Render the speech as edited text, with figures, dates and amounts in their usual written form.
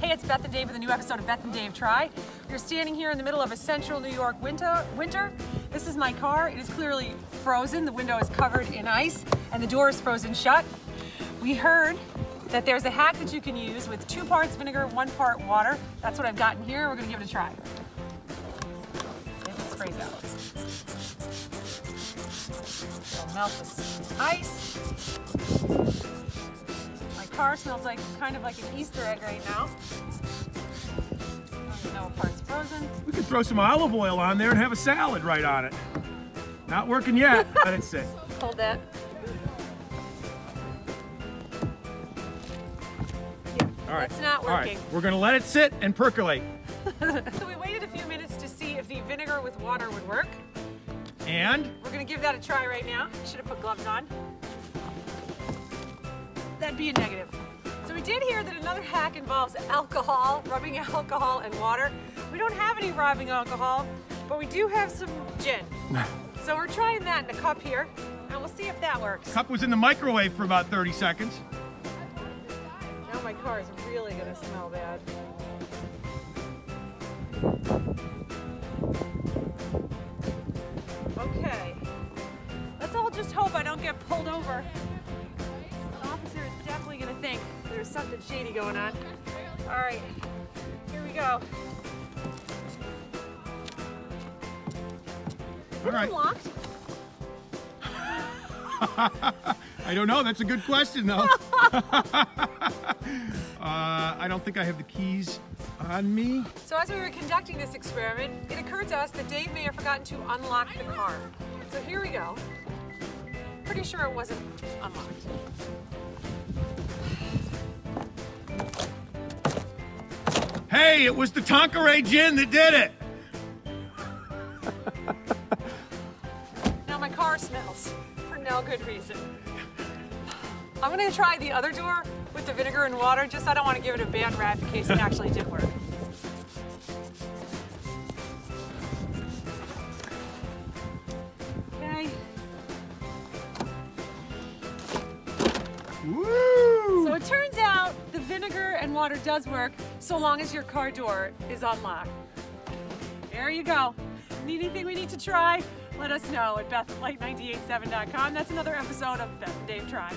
Hey, it's Beth and Dave with a new episode of Beth and Dave Try. We're standing here in the middle of a central New York winter. This is my car. It is clearly frozen. The window is covered in ice and the door is frozen shut. We heard that there's a hack that you can use with 2 parts vinegar, 1 part water. That's what I've gotten here. We're gonna give it a try. See if it sprays out. So melt this ice. My car smells like kind of like an Easter egg right now. I don't even know what part's frozen. We could throw some olive oil on there and have a salad right on it. Not working yet. Let it sit. Hold that. All right. It's not working. All right. We're going to let it sit and percolate. So we waited a few minutes to see if the vinegar with water would work. And? We're going to give that a try right now. Should have put gloves on. That'd be a negative. So we did hear that another hack involves alcohol, rubbing alcohol and water. We don't have any rubbing alcohol, but we do have some gin. So we're trying that in a cup here, and we'll see if that works. Cup was in the microwave for about 30 seconds. Now my car is really gonna smell bad. Okay. Let's all just hope I don't get pulled over. The officer is definitely gonna think there's something shady going on. All right, here we go. Is it unlocked? I don't know. That's a good question, though. I don't think I have the keys on me. So as we were conducting this experiment, it occurred to us that Dave may have forgotten to unlock the car. So here we go. Pretty sure it wasn't unlocked. Hey, it was the Tonkeray gin that did it. Now my car smells for no good reason. I'm gonna try the other door with the vinegar and water, just I don't want to give it a bad rap in case it actually did work. Okay. Woo! So it turns out the vinegar and water does work so long as your car door is unlocked. There you go. Need anything we need to try? Let us know at beth@light987.com. That's another episode of Beth and Dave Try.